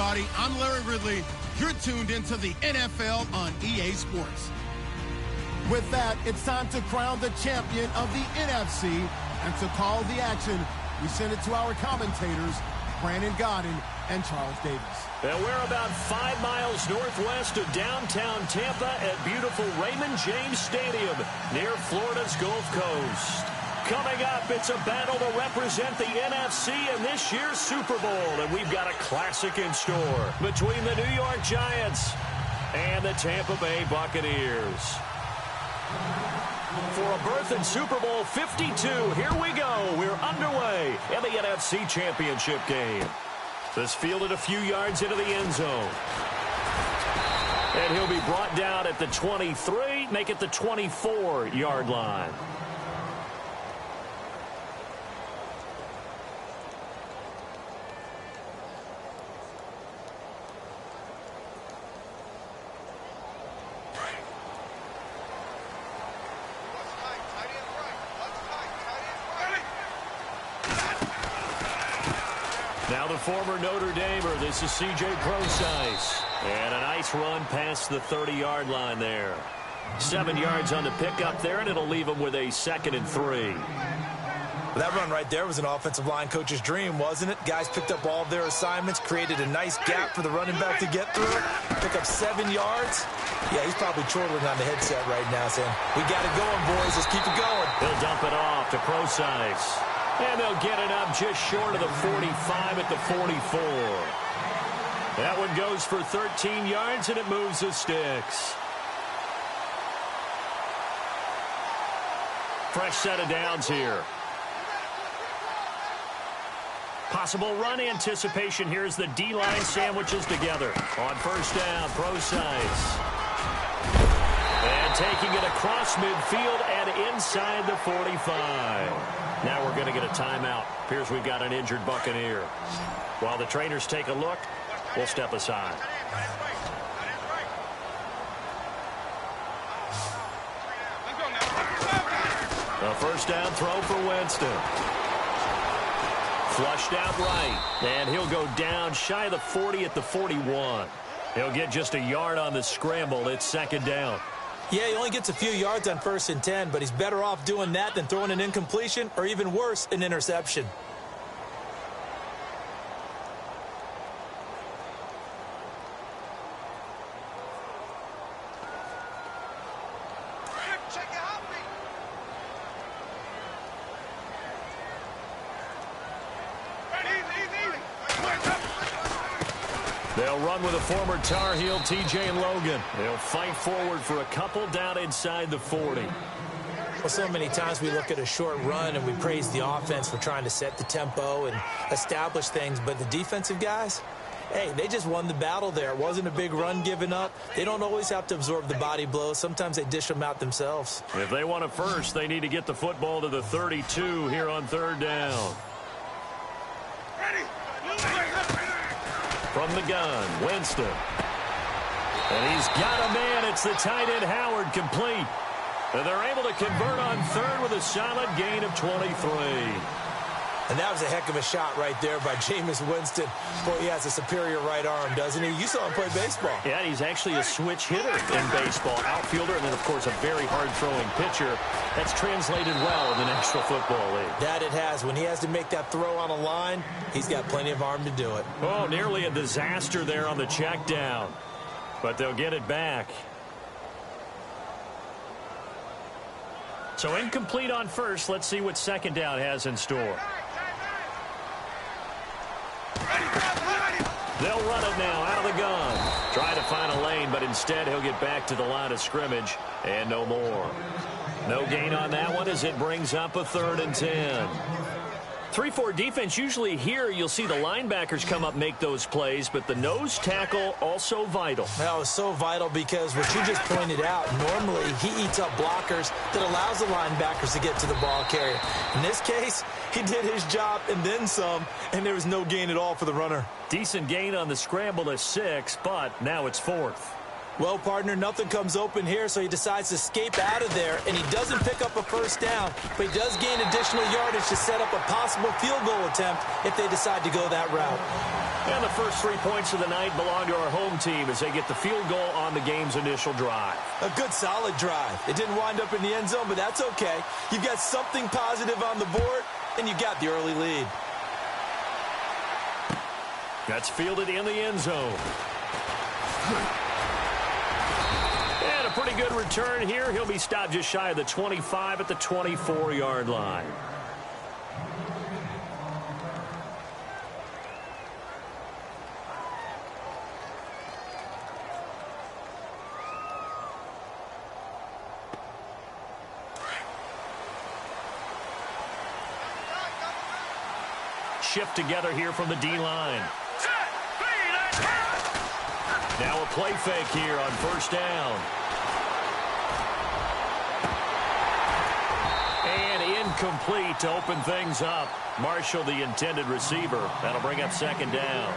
everybody. I'm Larry Ridley. You're tuned into the NFL on EA Sports. With that, it's time to crown the champion of the NFC. And to call the action, we send it to our commentators, Brandon Godden and Charles Davis. And we're about 5 miles northwest of downtown Tampa at beautiful Raymond James Stadium near Florida's Gulf Coast. Coming up, it's a battle to represent the NFC in this year's Super Bowl. And we've got a classic in store between the New York Giants and the Tampa Bay Buccaneers. For a berth in Super Bowl 52, here we go. We're underway in the NFC Championship game. This fielded a few yards into the end zone. And he'll be brought down at the 23, make it the 24-yard line. Now the former Notre Damer, this is C.J. Prosise. And a nice run past the 30-yard line there. 7 yards on the pickup there, and it'll leave him with a 2nd and 3. That run right there was an offensive line coach's dream, wasn't it? Guys picked up all of their assignments, created a nice gap for the running back to get through. Pick up 7 yards. Yeah, he's probably chortling on the headset right now saying, we got it going, boys. Let's keep it going. He'll dump it off to Prosise. And they'll get it up just short of the 45 at the 44. That one goes for 13 yards, and it moves the sticks. Fresh set of downs here. Possible run anticipation here as the D-line sandwiches together. On first down, Prosise. And taking it across midfield and inside the 45. Now we're going to get a timeout. Appears we've got an injured Buccaneer. While the trainers take a look, we'll step aside. A first down throw for Winston. Flushed out right. And he'll go down shy of the 40 at the 41. He'll get just a yard on the scramble. It's 2nd down. Yeah, he only gets a few yards on 1st and 10, but he's better off doing that than throwing an incompletion or even worse, an interception. They'll run with a former Tar Heel, T.J. Logan. They'll fight forward for a couple down inside the 40. Well, so many times we look at a short run and we praise the offense for trying to set the tempo and establish things, but the defensive guys, hey, they just won the battle there. It wasn't a big run given up. They don't always have to absorb the body blows. Sometimes they dish them out themselves. If they want it first, they need to get the football to the 32 here on 3rd down. From the gun, Winston. And he's got a man. It's the tight end, Howard, complete. And they're able to convert on 3rd with a solid gain of 23. And that was a heck of a shot right there by Jameis Winston. Boy, he has a superior right arm, doesn't he? You saw him play baseball. Yeah, and he's actually a switch hitter in baseball. Outfielder, and then, of course, a very hard-throwing pitcher. That's translated well in the National Football League. That it has. When he has to make that throw on a line, he's got plenty of arm to do it. Oh, nearly a disaster there on the check down. But they'll get it back. So incomplete on 1st. Let's see what 2nd down has in store. They'll run it now out of the gun. Try to find a lane, but instead he'll get back to the line of scrimmage and no more. No gain on that one as it brings up a 3rd and 10. 3-4 defense, usually here you'll see the linebackers come up, make those plays, but the nose tackle also vital. Well, it's so vital because what you just pointed out, normally he eats up blockers that allows the linebackers to get to the ball carrier. In this case, he did his job and then some, and there was no gain at all for the runner. Decent gain on the scramble is 6, but now it's 4th. Well, partner, nothing comes open here, so he decides to escape out of there, and he doesn't pick up a first down, but he does gain additional yardage to set up a possible field goal attempt if they decide to go that route. And the first 3 points of the night belong to our home team as they get the field goal on the game's initial drive. A good, solid drive. It didn't wind up in the end zone, but that's okay. You've got something positive on the board, and you got the early lead. That's fielded in the end zone. And a pretty good return here. He'll be stopped just shy of the 25 at the 24-yard line. Shift together here from the D-line. Now a play fake here on first down. And incomplete to open things up. Marshall, the intended receiver. That'll bring up second down.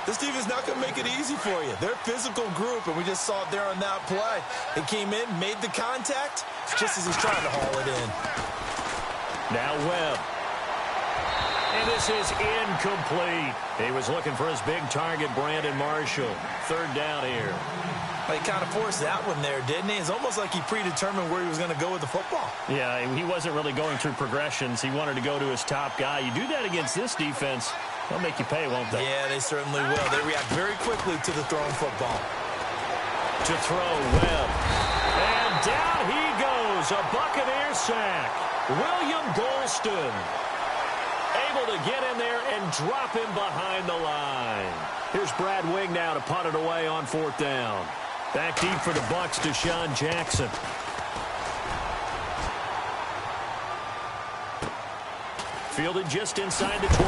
This team is not going to make it easy for you. They're a physical group, and we just saw it there on that play. They came in, made the contact, just as he's trying to haul it in. Now Webb. And this is incomplete. He was looking for his big target, Brandon Marshall. Third down here. He kind of forced that one there, didn't he? It's almost like he predetermined where he was going to go with the football. Yeah, he wasn't really going through progressions. He wanted to go to his top guy. You do that against this defense, they'll make you pay, won't they? Yeah, they certainly will. They react very quickly to the thrown football. To throw, Webb. And down he goes. A Buccaneer sack. William Golston able to get in there and drop him behind the line. Here's Brad Wing now to punt it away on fourth down. Back deep for the Bucs, Deshaun Jackson. Fielded just inside the 20.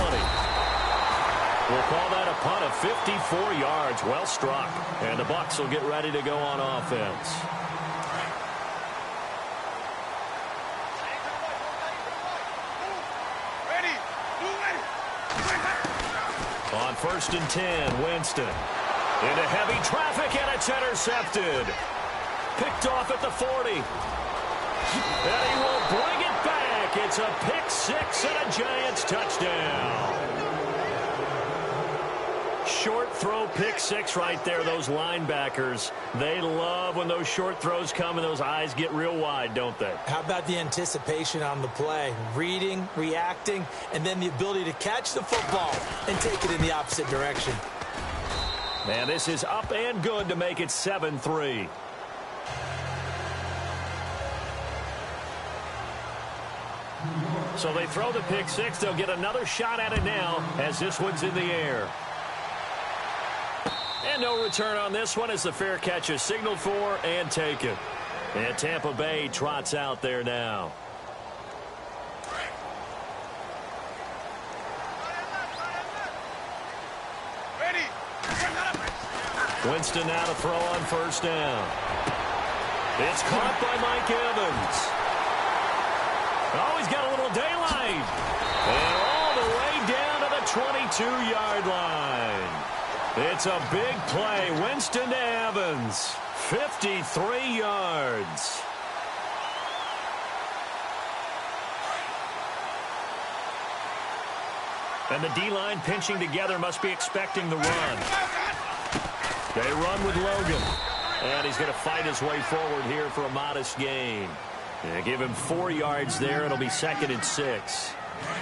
We'll call that a punt of 54 yards. Well struck. And the Bucs will get ready to go on offense. On first and 10, Winston. Into heavy traffic, and it's intercepted. Picked off at the 40. And he will bring it back. It's a pick six and a Giants touchdown. Short throw pick six right there. Those linebackers, they love when those short throws come and those eyes get real wide, don't they? How about the anticipation on the play? Reading, reacting, and then the ability to catch the football and take it in the opposite direction. Man, this is up and good to make it 7-3. So they throw the pick six. They'll get another shot at it now as this one's in the air. And no return on this one as the fair catch is signaled for and taken. And Tampa Bay trots out there now. Winston now to throw on first down. It's caught by Mike Evans. Oh, he's got a little daylight. And all the way down to the 22-yard line. It's a big play. Winston to Evans. 53 yards. And the D-line pinching together must be expecting the run. They run with Logan. And he's going to fight his way forward here for a modest gain. Yeah, give him 4 yards there. It'll be second and 6.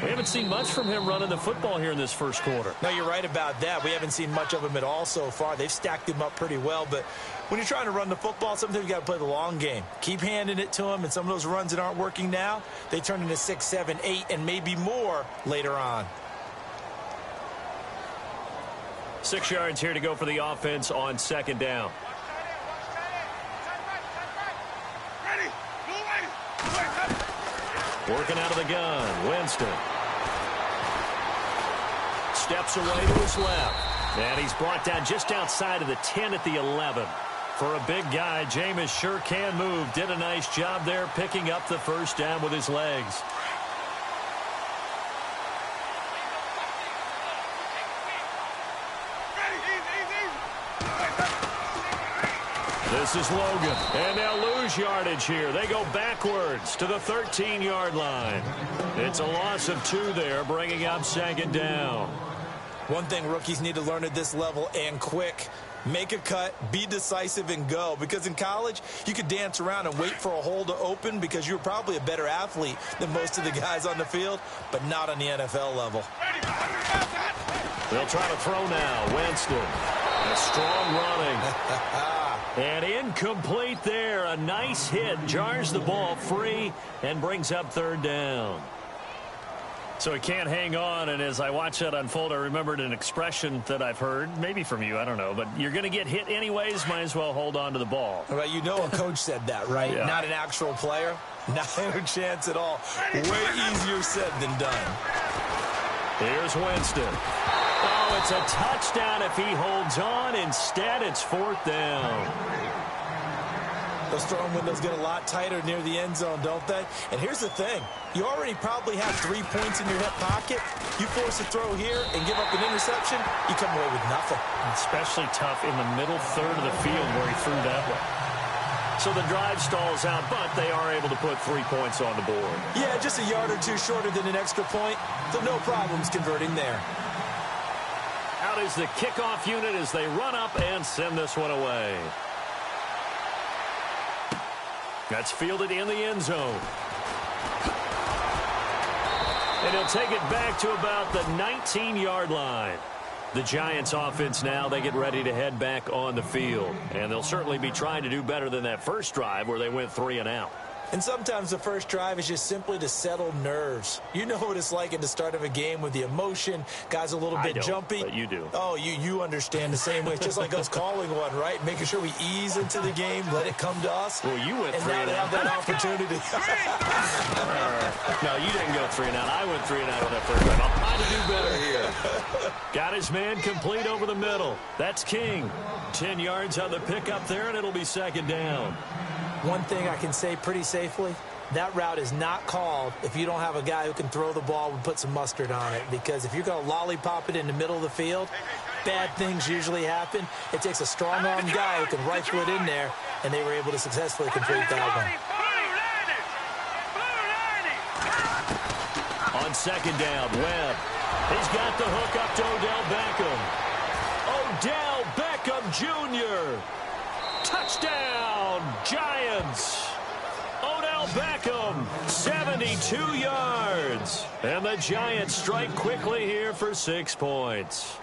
We haven't seen much from him running the football here in this first quarter. No, you're right about that. We haven't seen much of him at all so far. They've stacked him up pretty well, but when you're trying to run the football, sometimes you got to play the long game. Keep handing it to him, and some of those runs that aren't working now, they turn into 6, 7, 8, and maybe more later on. 6 yards here to go for the offense on second down. Working out of the gun, Winston. Steps away to his left. And he's brought down just outside of the 10 at the 11. For a big guy, Jameis sure can move. Did a nice job there picking up the first down with his legs. This is Logan, and they'll lose yardage here. They go backwards to the 13-yard line. It's a loss of 2 there, bringing up second down. One thing rookies need to learn at this level, and quick: make a cut, be decisive, and go. Because in college, you could dance around and wait for a hole to open because you're probably a better athlete than most of the guys on the field, but not on the NFL level. They'll try to throw now. Winston. A strong running. And incomplete there. A nice hit. Jars the ball free and brings up third down. So he can't hang on, and as I watch that unfold, I remembered an expression that I've heard, maybe from you, I don't know, but you're going to get hit anyways, might as well hold on to the ball. Right, you know a coach said that, right? Yeah. Not an actual player. Not a chance at all. Way easier said than done. Here's Winston. Oh, it's a touchdown if he holds on. Instead, it's fourth down. Those throwing windows get a lot tighter near the end zone, don't they? And here's the thing. You already probably have 3 points in your hip pocket. You force a throw here and give up an interception, you come away with nothing. Especially tough in the middle third of the field where he threw that one. So the drive stalls out, but they are able to put 3 points on the board. Yeah, just a yard or two shorter than an extra point, so no problems converting there. Out is the kickoff unit as they run up and send this one away. That's fielded in the end zone. And he'll take it back to about the 19-yard line. The Giants offense now, they get ready to head back on the field. And they'll certainly be trying to do better than that first drive where they went 3 and out. And sometimes the first drive is just simply to settle nerves. You know what it's like at the start of a game with the emotion. Guys a little bit jumpy. But you do. Oh, you understand the same way. It's just like us calling one, right? Making sure we ease into the game, let it come to us. Well, you went 3 and and now out. they have that opportunity. No, you didn't go 3 and out. I went 3 and out on that first drive. I'll try to do better here. Got his man complete over the middle. That's King. 10 yards on the pickup there, and it'll be second down. One thing I can say pretty safely, that route is not called if you don't have a guy who can throw the ball and put some mustard on it. Because if you're going to lollipop it in the middle of the field, bad things usually happen. It takes a strong-armed guy who can rifle it in there, and they were able to successfully complete that one. On second down, Webb. He's got the hook up to Odell Beckham. Odell Beckham Jr. Touchdown, Giants. Odell Beckham, 72 yards. And the Giants strike quickly here for 6 points.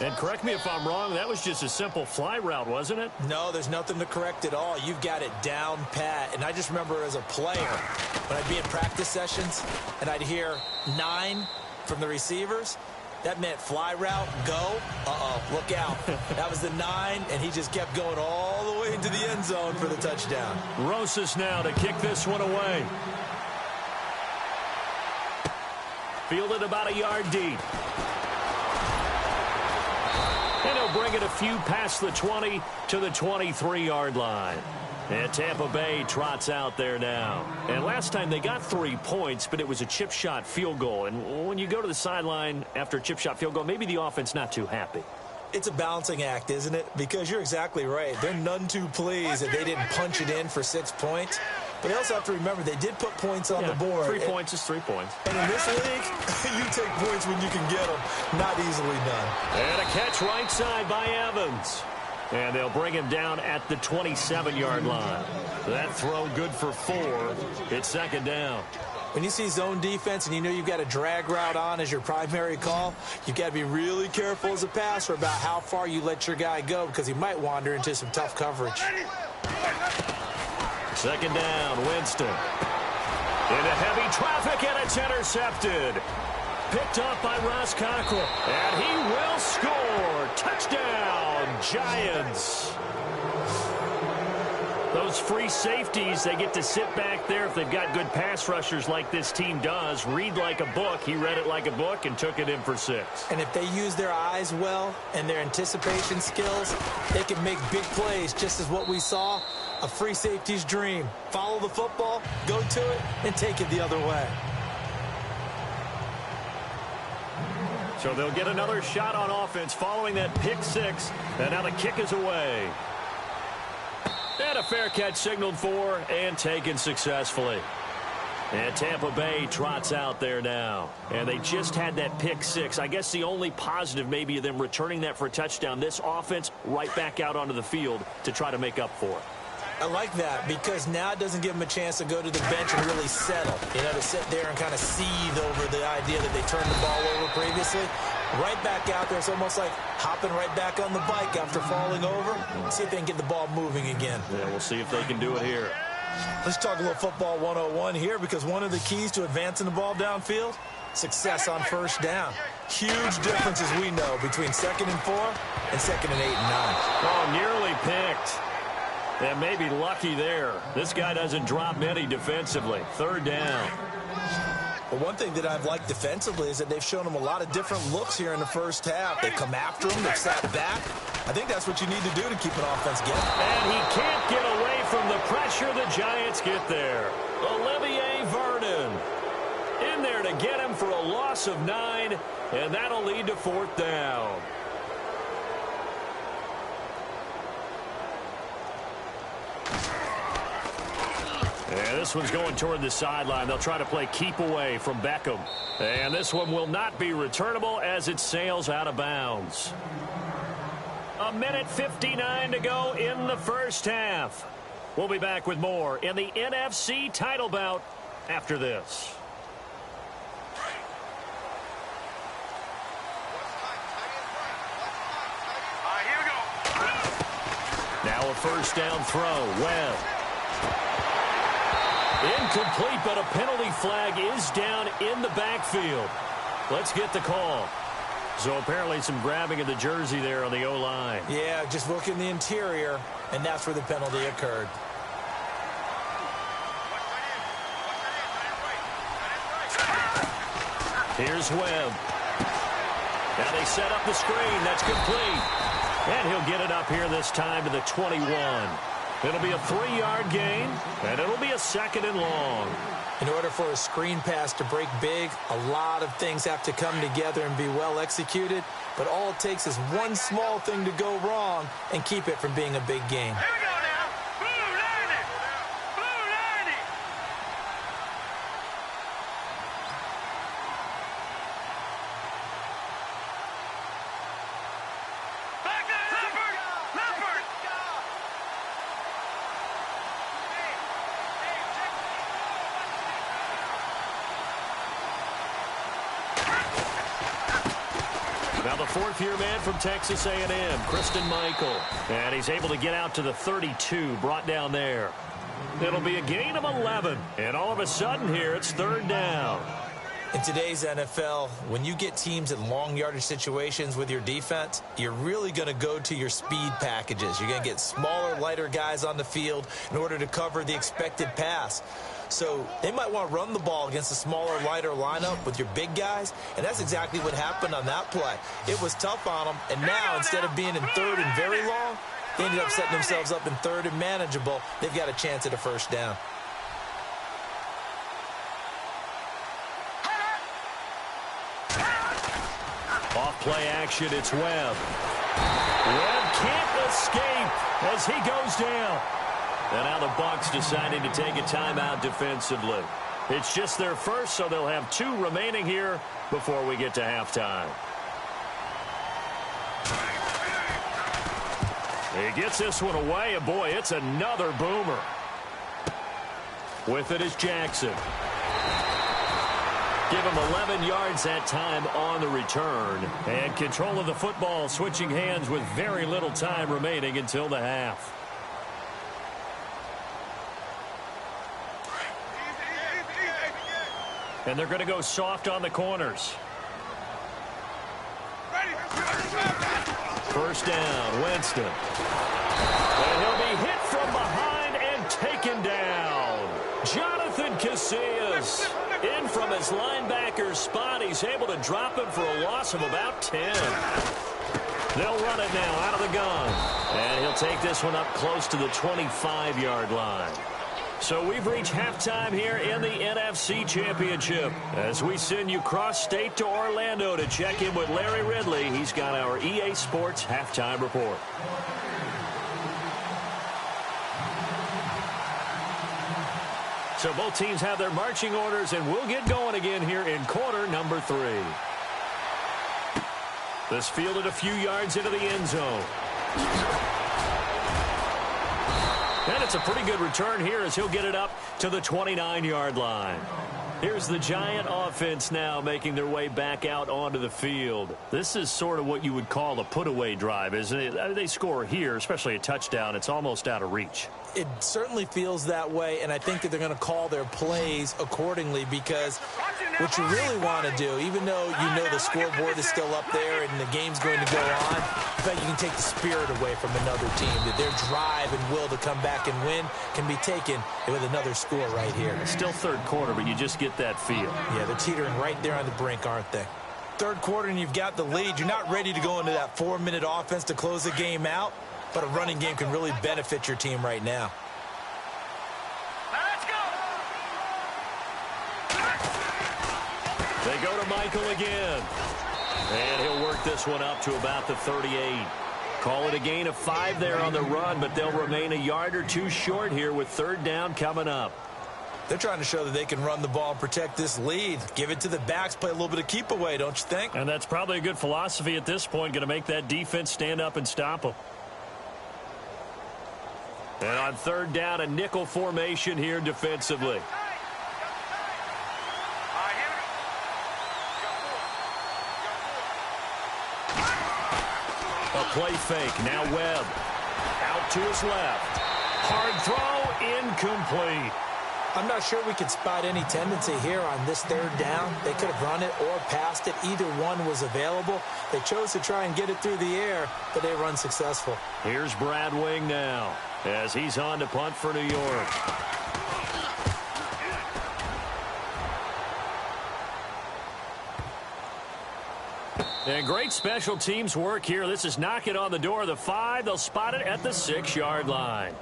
And correct me if I'm wrong, that was just a simple fly route, wasn't it? No, there's nothing to correct at all. You've got it down pat. And I just remember as a player, when I'd be in practice sessions and I'd hear 9 from the receivers, that meant fly route, go. Uh-oh, look out. That was the 9, and he just kept going all the way into the end zone for the touchdown. Rosas now to kick this one away. Fielded about a yard deep. And he'll bring it a few past the 20 to the 23-yard line. And Tampa Bay trots out there now. And last time they got 3 points, but it was a chip shot field goal. And when you go to the sideline after a chip shot field goal, maybe the offense not too happy. It's a balancing act, isn't it? Because you're exactly right. They're none too pleased that they didn't punch it in for 6 points. But they also have to remember they did put points on the board. 3 points is 3 points. And in this league, you take points when you can get them. Not easily done. And a catch right side by Evans. And they'll bring him down at the 27-yard line. That throw good for 4. It's second down. When you see zone defense and you know you've got a drag route on as your primary call, you've got to be really careful as a passer about how far you let your guy go because he might wander into some tough coverage. Second down, Winston. Into heavy traffic, and it's intercepted. Picked up by Ross Cockrell. And he will score. Touchdown, Giants. Those free safeties, they get to sit back there if they've got good pass rushers like this team does. Read like a book. He read it like a book and took it in for 6. And if they use their eyes well and their anticipation skills, they can make big plays, just as what we saw, a free safety's dream. Follow the football, go to it, and take it the other way. So they'll get another shot on offense following that pick 6. And now the kick is away. And a fair catch signaled for and taken successfully. And Tampa Bay trots out there now. And they just had that pick six. I guess the only positive maybe of them returning that for a touchdown. This offense right back out onto the field to try to make up for it. I like that because now it doesn't give them a chance to go to the bench and really settle. You know, to sit there and kind of seethe over the idea that they turned the ball over previously. Right back out there. It's almost like hopping right back on the bike after falling over. See if they can get the ball moving again. Yeah, we'll see if they can do it here. Let's talk a little football 101 here because one of the keys to advancing the ball downfield, success on first down. Huge differences we know between 2nd and 4 and 2nd and 8 and 9. Oh, nearly picked. And maybe lucky there. This guy doesn't drop many defensively. 3rd down. Well, one thing that I've liked defensively is that they've shown them a lot of different looks here in the first half. They come after them. They've sat back. I think that's what you need to do to keep an offense getting. And he can't get away from the pressure. The Giants get there. Olivier Vernon in there to get him for a loss of 9, and that'll lead to 4th down. And this one's going toward the sideline. They'll try to play keep away from Beckham. And this one will not be returnable as it sails out of bounds. 1:59 to go in the first half. We'll be back with more in the NFC title bout after this. Now a first down throw. Webb. Incomplete, but a penalty flag is down in the backfield. Let's get the call. So apparently some grabbing of the jersey there on the O-line. Yeah, just look in the interior, and that's where the penalty occurred. Here's Webb. Now they set up the screen. That's complete. And he'll get it up here this time to the 21. It'll be a 3-yard gain, and it'll be a 2nd and long. In order for a screen pass to break big, a lot of things have to come together and be well executed. But all it takes is one small thing to go wrong and keep it from being a big gain. Here we go now. Blue line it. Blue line it. Back to Leopard. Leopard. Now the 4th-year man from Texas A&M, Christian Michael. And he's able to get out to the 32, brought down there. It'll be a gain of 11. And all of a sudden here, it's 3rd down. In today's NFL, when you get teams in long yardage situations with your defense, you're really going to go to your speed packages. You're going to get smaller, lighter guys on the field in order to cover the expected pass. So they might want to run the ball against a smaller, lighter lineup with your big guys, and that's exactly what happened on that play. It was tough on them, and now instead of being in 3rd and very long, they ended up setting themselves up in 3rd and manageable. They've got a chance at a 1st down. Off play action, it's Webb. Webb can't escape as he goes down. And now the Bucs deciding to take a timeout defensively. It's just their first, so they'll have 2 remaining here before we get to halftime. He gets this one away, and boy, it's another boomer. With it is Jackson. Give him 11 yards that time on the return. And control of the football switching hands with very little time remaining until the half. And they're going to go soft on the corners. First down, Winston. And he'll be hit from behind and taken down. Jonathan Casillas in from his linebacker spot. He's able to drop him for a loss of about 10. They'll run it now out of the gun. And he'll take this one up close to the 25-yard line. So we've reached halftime here in the NFC Championship as we send you cross-state to Orlando to check in with Larry Ridley. He's got our EA Sports halftime report. So both teams have their marching orders, and we'll get going again here in quarter number 3. This fielded a few yards into the end zone. And it's a pretty good return here as he'll get it up to the 29-yard line. Here's the Giant offense now making their way back out onto the field. This is sort of what you would call a put-away drive, isn't it? They score here, especially a touchdown. It's almost out of reach. It certainly feels that way, and I think that they're going to call their plays accordingly, because what you really want to do, even though you know the scoreboard is still up there and the game's going to go on, in fact, you can take the spirit away from another team, that their drive and will to come back and win can be taken with another score right here. It's still third quarter, but you just get that feel. Yeah, they're teetering right there on the brink, aren't they? Third quarter and you've got the lead. You're not ready to go into that 4-minute offense to close the game out, but a running game can really benefit your team right now. Let's go. They go to Michael again. And he'll work this one up to about the 38. Call it a gain of 5 there on the run, but they'll remain a yard or 2 short here with third down coming up. They're trying to show that they can run the ball and protect this lead. Give it to the backs, play a little bit of keep away, don't you think? And that's probably a good philosophy at this point, going to make that defense stand up and stop them. And on third down, a nickel formation here defensively. A play fake. Now Webb. Out to his left. Hard throw. Incomplete. I'm not sure we could spot any tendency here on this third down. They could have run it or passed it. Either one was available. They chose to try and get it through the air, but they were unsuccessful. Here's Brad Wing now as he's on to punt for New York. And great special teams work here. This is knocking on the door of the 5. They'll spot it at the 6-yard line.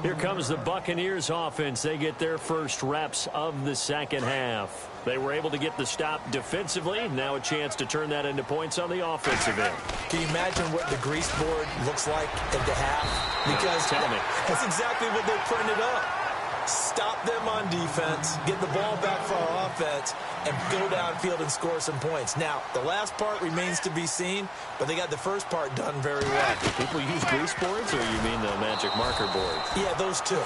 Here comes the Buccaneers offense. They get their first reps of the second half. They were able to get the stop defensively. Now a chance to turn that into points on the offensive end. Can you imagine what the grease board looks like at the half? Because tell me. That's exactly what they're printed up. Stop them on defense, get the ball back for our offense, and go downfield and score some points. Now, the last part remains to be seen, but they got the first part done very well. Do people use grease boards, or you mean the magic marker boards? Yeah, those two.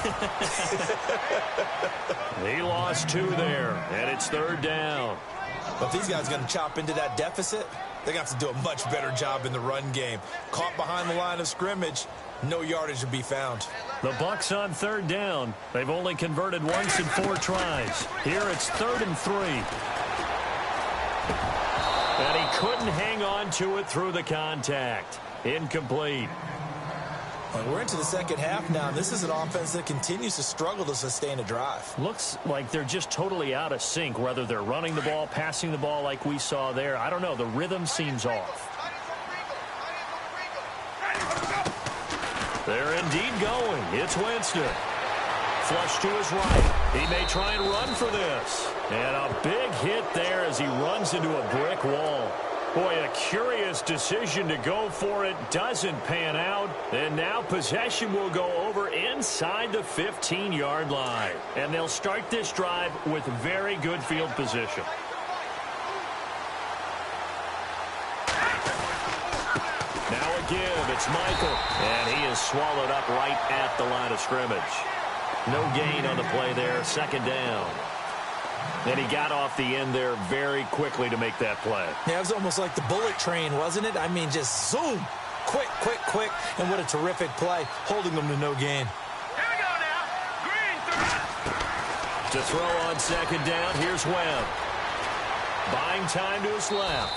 He lost 2 there, and it's third down. But if these guys are going to chop into that deficit, they're going to have to do a much better job in the run game. Caught behind the line of scrimmage, no yardage to be found. The Bucs on third down. They've only converted once in 4 tries. Here it's 3rd and 3. And he couldn't hang on to it through the contact. Incomplete. Well, we're into the second half now. This is an offense that continues to struggle to sustain a drive. Looks like they're just totally out of sync, whether they're running the ball, passing the ball like we saw there. I don't know. The rhythm seems off. They're indeed going. It's Winston. Flush to his right. He may try and run for this. And a big hit there as he runs into a brick wall. Boy, a curious decision to go for it. Doesn't pan out. And now possession will go over inside the 15-yard line. And they'll start this drive with very good field position. Now again, it's Michael. And he is swallowed up right at the line of scrimmage. No gain on the play there. Second down. And he got off the end there very quickly to make that play. Yeah, it was almost like the bullet train, wasn't it? I mean, just zoom. Quick, quick, quick. And what a terrific play, holding them to no gain. Here we go now. Green 3. To throw on second down, here's Webb. Buying time to his left.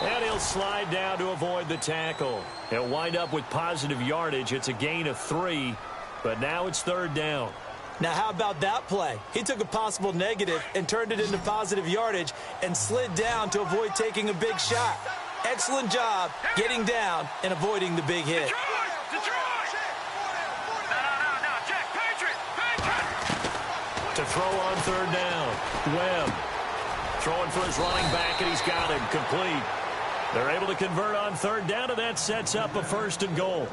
And he'll slide down to avoid the tackle. He'll wind up with positive yardage. It's a gain of 3, but now it's third down. Now, how about that play? He took a possible negative and turned it into positive yardage and slid down to avoid taking a big shot. Excellent job getting down and avoiding the big hit. Detroit! No, Jack, Patriot! To throw on third down, Webb. Throwing for his running back, and he's got him complete. They're able to convert on third down, and that sets up a 1st and goal.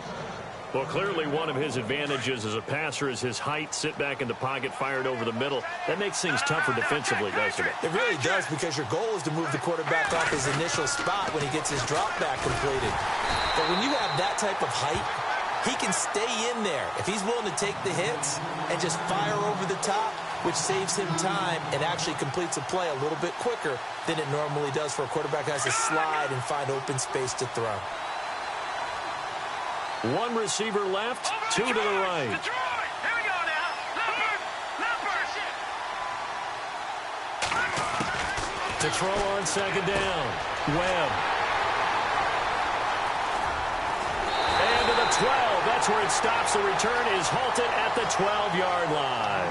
Well, clearly one of his advantages as a passer is his height. Sit back in the pocket, fired over the middle. That makes things tougher defensively, doesn't it? It really does, because your goal is to move the quarterback off his initial spot when he gets his drop back completed. But when you have that type of height, he can stay in there if he's willing to take the hits and just fire over the top, which saves him time and actually completes a play a little bit quicker than it normally does for a quarterback who has to slide and find open space to throw. One receiver left, two to the right. Detroit! Here we go now. To throw on second down. Webb. And to the 12. That's where it stops. The return is halted at the 12-yard line.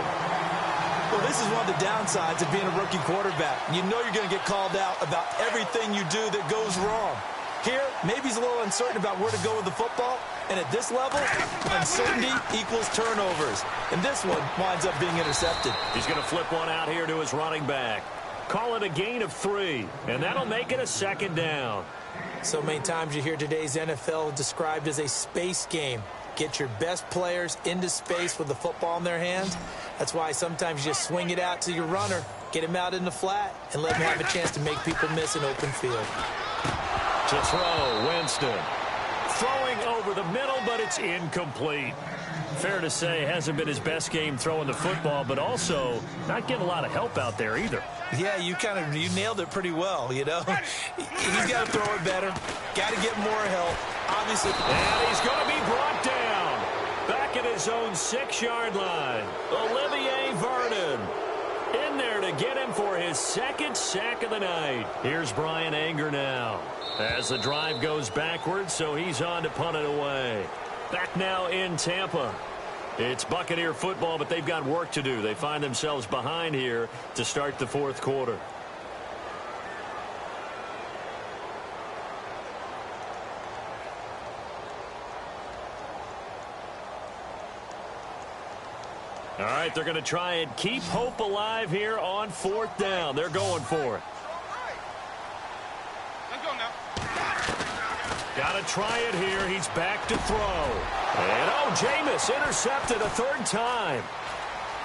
Well, this is one of the downsides of being a rookie quarterback. You know you're going to get called out about everything you do that goes wrong. Here, maybe he's a little uncertain about where to go with the football. And at this level, uncertainty equals turnovers. And this one winds up being intercepted. He's going to flip one out here to his running back. Call it a gain of 3, and that'll make it a second down. So many times you hear today's NFL described as a space game. Get your best players into space with the football in their hands. That's why sometimes you just swing it out to your runner, get him out in the flat, and let him have a chance to make people miss an open field. To throw, Winston. Throwing over the middle, but it's incomplete. Fair to say, hasn't been his best game throwing the football, but also not getting a lot of help out there either. Yeah, you nailed it pretty well, you know. He's got to throw it better. Got to get more help. Obviously. And he's going to be brought down. Back at his own 6-yard line. Olivier Vernon in there to get him for his second sack of the night. Here's Brian Anger now as the drive goes backwards, so he's on to punt it away. Back now in Tampa. It's Buccaneer football, but they've got work to do. They find themselves behind here to start the fourth quarter. All right, they're going to try and keep hope alive here on fourth down. They're going for it. Let's go now. Got to try it here. He's back to throw. And, Jameis intercepted a third time.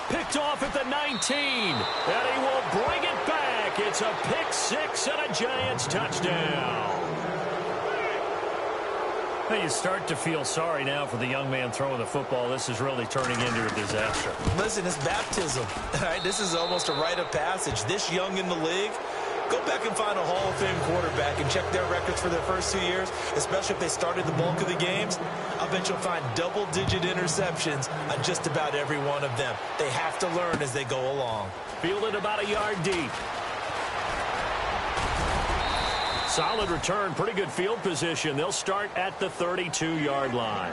Picked off at the 19. And he will bring it back. It's a pick 6 and a Giants touchdown. Now you start to feel sorry now for the young man throwing the football. This is really turning into a disaster. Listen, it's baptism. All right, this is almost a rite of passage. This young in the league, go back and find a Hall of Fame quarterback and check their records for their first 2 years, especially if they started the bulk of the games. I bet you'll find double-digit interceptions on just about every one of them. They have to learn as they go along. Fielded about a yard deep. Solid return, pretty good field position. They'll start at the 32-yard line.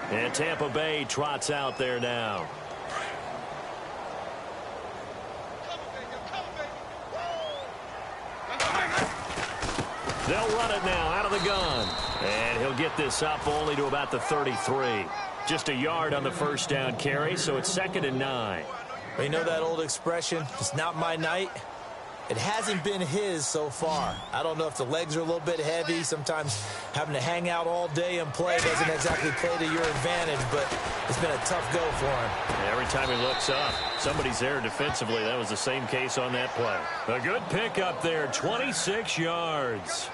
And Tampa Bay trots out there now. They'll run it now out of the gun. And he'll get this up only to about the 33. Just a yard on the first down carry, so it's 2nd and 9. You know that old expression, it's not my night? It hasn't been his so far. I don't know if the legs are a little bit heavy. Sometimes having to hang out all day and play doesn't exactly play to your advantage, but it's been a tough go for him. Every time he looks up, somebody's there defensively. That was the same case on that play. A good pickup there, 26 yards.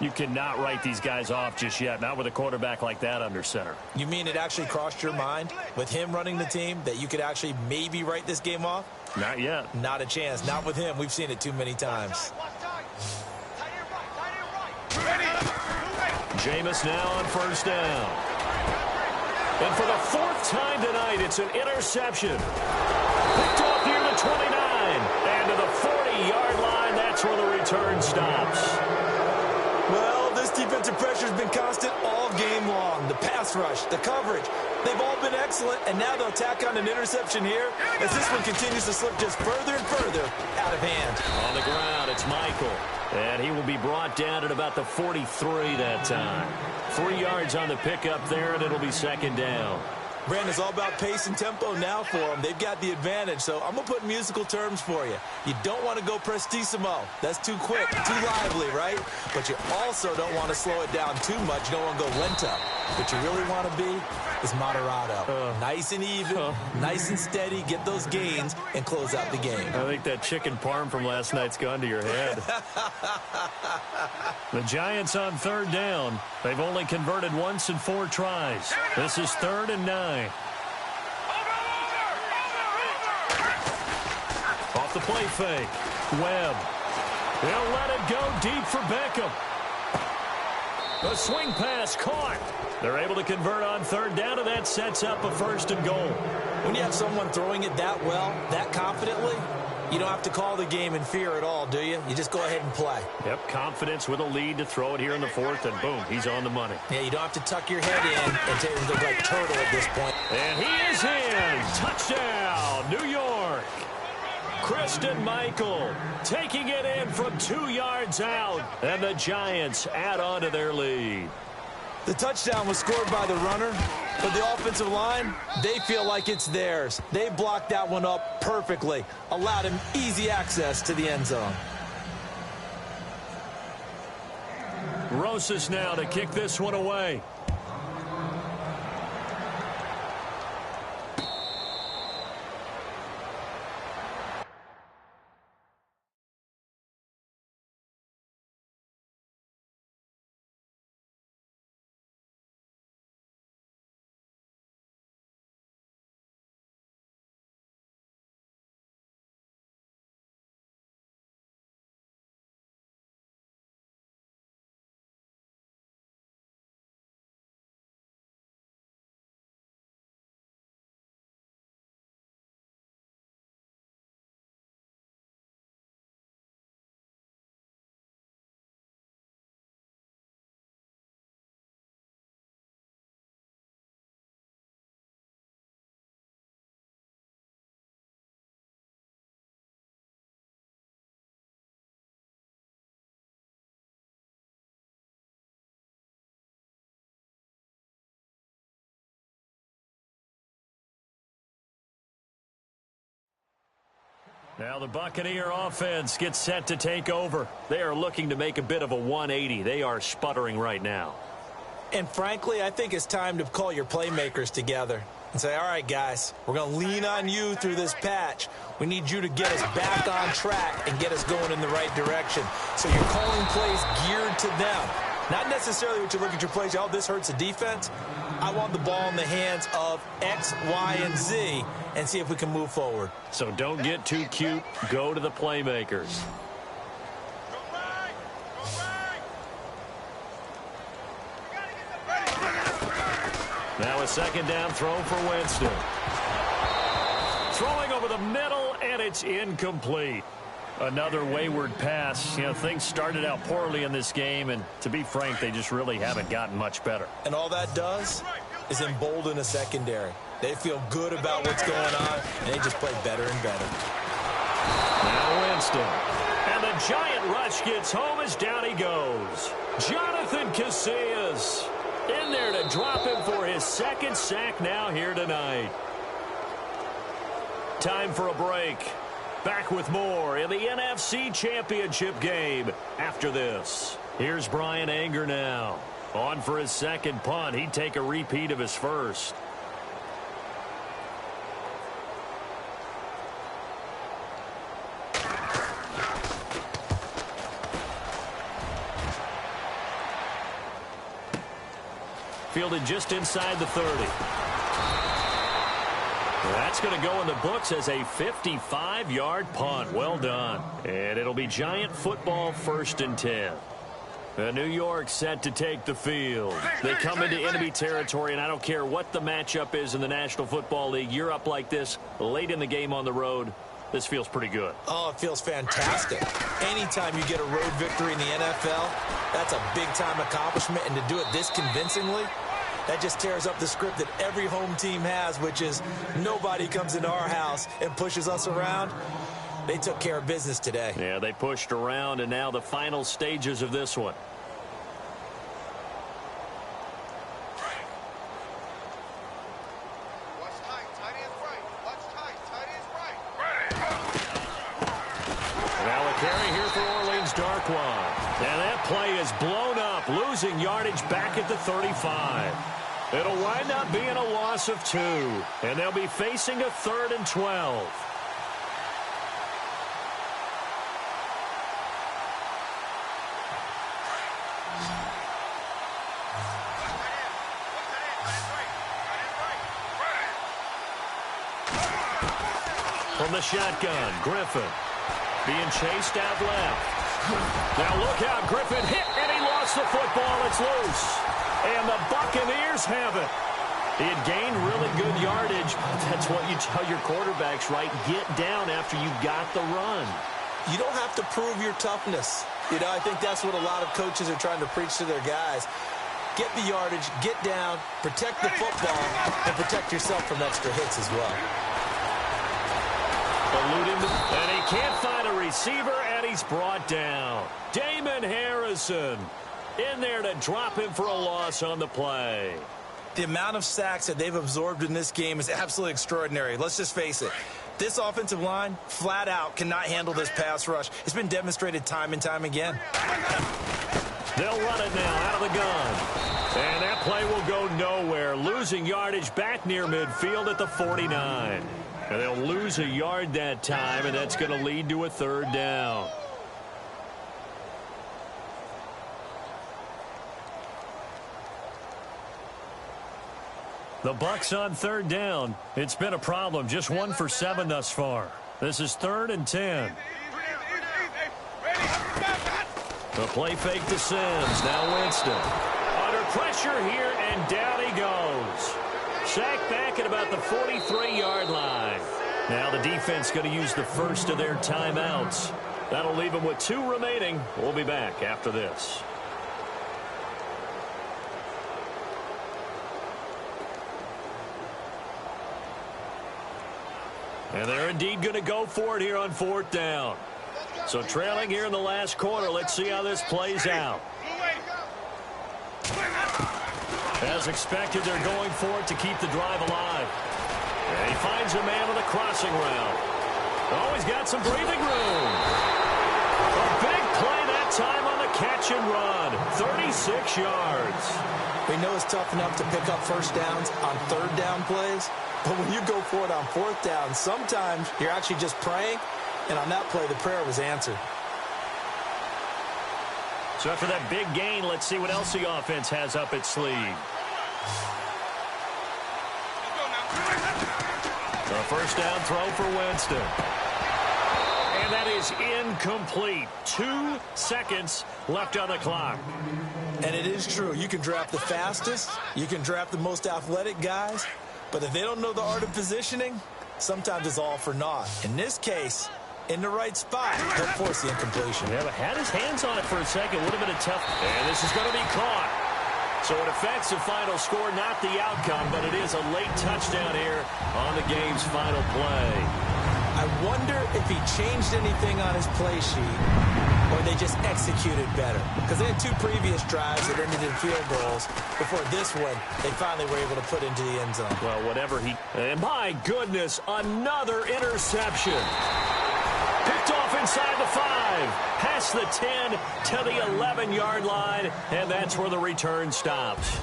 You cannot write these guys off just yet, not with a quarterback like that under center. You mean it actually crossed your mind with him running the team that you could actually maybe write this game off? Not yet. Not a chance. Not with him. We've seen it too many times. Jameis now on first down. And for the 4th time tonight, it's an interception. Picked off near the 29. And to the 40-yard line, that's where the return stops. Well, this defensive pressure has been constant all game long. The pass rush, the coverage, they've all been excellent, and now they'll tack on an interception here as this one continues to slip just further and further out of hand. On the ground, it's Michael, and he will be brought down at about the 43 that time. 3 yards on the pickup there, and it'll be 2nd down. Brandon, it's all about pace and tempo now for them. They've got the advantage, so I'm going to put musical terms for you. You don't want to go prestissimo. That's too quick, too lively, right? But you also don't want to slow it down too much. You don't want to go lento. What you really want to be is moderato. Nice and even, nice and steady, get those gains, and close out the game. I think that chicken parm from last night's gone to your head. The Giants on third down. They've only converted once in 4 tries. This is 3rd and 9. Off the play fake. Webb. He'll let it go deep for Beckham. The swing pass caught. They're able to convert on third down, and that sets up a 1st and goal. When you have someone throwing it that well, that confidently, you don't have to call the game in fear at all, do you? You just go ahead and play. Yep, confidence with a lead to throw it here in the 4th, and boom, he's on the money. Yeah, you don't have to tuck your head in and take him like turtle at this point. And he is in. Touchdown, New York. Christian Michael taking it in from 2 yards out, and the Giants add on to their lead. The touchdown was scored by the runner, but the offensive line, they feel like it's theirs. They blocked that one up perfectly, allowed him easy access to the end zone. Rosas now to kick this one away. Now the Buccaneer offense gets set to take over. They are looking to make a bit of a 180. They are sputtering right now. And frankly, I think it's time to call your playmakers together and say, all right, guys, we're going to lean on you through this patch. We need you to get us back on track and get us going in the right direction. So you're calling plays geared to them. Not necessarily what you look at your plays, oh, this hurts the defense. I want the ball in the hands of X, Y, and Z and see if we can move forward. So don't get too cute. Go to the playmakers. Now a 2nd down throw for Winston. Throwing over the middle, and it's incomplete. Another wayward pass. You know, things started out poorly in this game, and to be frank, they just really haven't gotten much better. And all that does is embolden a secondary. They feel good about what's going on, and they just play better and better. Now Winston. And the giant rush gets home as down he goes. Jonathan Casillas in there to drop him for his 2nd sack now here tonight. Time for a break. Back with more in the NFC Championship game after this. Here's Brian Anger now. On for his 2nd punt. He'd take a repeat of his 1st. Fielded just inside the 30. That's going to go in the books as a 55-yard punt. Well done. And it'll be Giant football 1st and 10. New York set to take the field. They come into enemy territory, and I don't care what the matchup is in the National Football League. You're up like this late in the game on the road. This feels pretty good. Oh, it feels fantastic. Anytime you get a road victory in the NFL, that's a big-time accomplishment. And to do it this convincingly, that just tears up the script that every home team has, which is nobody comes into our house and pushes us around. They took care of business today. Yeah, they pushed around, and now the final stages of this one. squad. And that play is blown up, losing yardage back at the 35. It'll wind up being a loss of 2, and they'll be facing a 3rd and 12. From the shotgun, Griffin being chased out left. Now look out, Griffin hit, and he lost the football. It's loose. And the Buccaneers have it. He had gained really good yardage. That's what you tell your quarterbacks, right? Get down after you got the run. You don't have to prove your toughness. You know, I think that's what a lot of coaches are trying to preach to their guys. Get the yardage, get down, protect the football, and protect yourself from extra hits as well. And he can't find a receiver, and he's brought down. Damon Harrison in there to drop him for a loss on the play. The amount of sacks that they've absorbed in this game is absolutely extraordinary. Let's just face it. This offensive line, flat out, cannot handle this pass rush. It's been demonstrated time and time again. They'll run it now out of the gun. And that play will go nowhere, losing yardage back near midfield at the 49. And they'll lose a yard that time, and that's going to lead to a 3rd down. The Bucs on 3rd down. It's been a problem. Just 1 for 7 thus far. This is 3rd and 10. The play fake to Sims. Now Winston. Under pressure here, and down he goes. Sacked back at about the 43-yard line. Now the defense going to use the first of their timeouts. That'll leave them with 2 remaining. We'll be back after this. And they're indeed going to go for it here on 4th down. So trailing here in the last quarter. Let's see how this plays out. As expected, they're going for it to keep the drive alive. And he finds a man on the crossing route. Oh, he's got some breathing room. A big play that time on the catch and run. 36 yards. We know it's tough enough to pick up first downs on 3rd down plays, but when you go for it on 4th down, sometimes you're actually just praying, and on that play, the prayer was answered. So after that big gain, let's see what else the offense has up its sleeve. A first down throw for Winston. And that is incomplete. 2 seconds left on the clock. And it is true. You can draft the fastest. You can draft the most athletic guys. But if they don't know the art of positioning, sometimes it's all for naught. In this case, in the right spot, he'll force the incompletion. Yeah, but had his hands on it for a second. Would have been a tough. And this is going to be caught. So it affects the final score, not the outcome, but it is a late touchdown here on the game's final play. I wonder if he changed anything on his play sheet or they just executed better. Because they had 2 previous drives that ended in field goals. Before this one, they finally were able to put into the end zone. Well, whatever he... And my goodness, another interception. Picked off inside the 5, past the 10 to the 11-yard line, and that's where the return stops.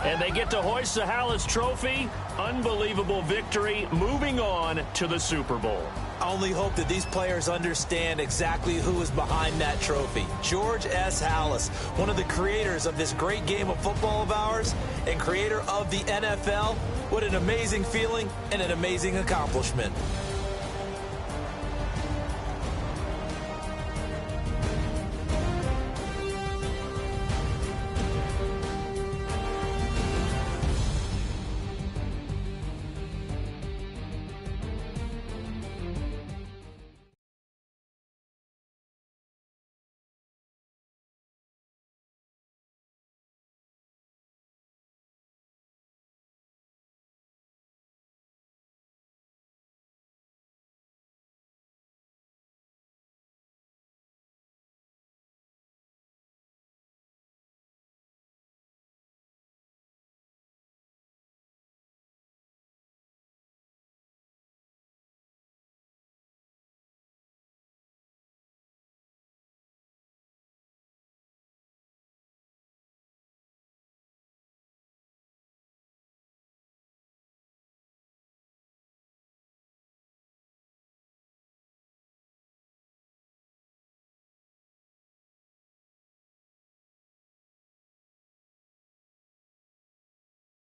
And they get to hoist the Hallis Trophy. Unbelievable victory, moving on to the Super Bowl. I only hope that these players understand exactly who is behind that trophy. George S. Hallis, one of the creators of this great game of football of ours and creator of the NFL. What an amazing feeling and an amazing accomplishment.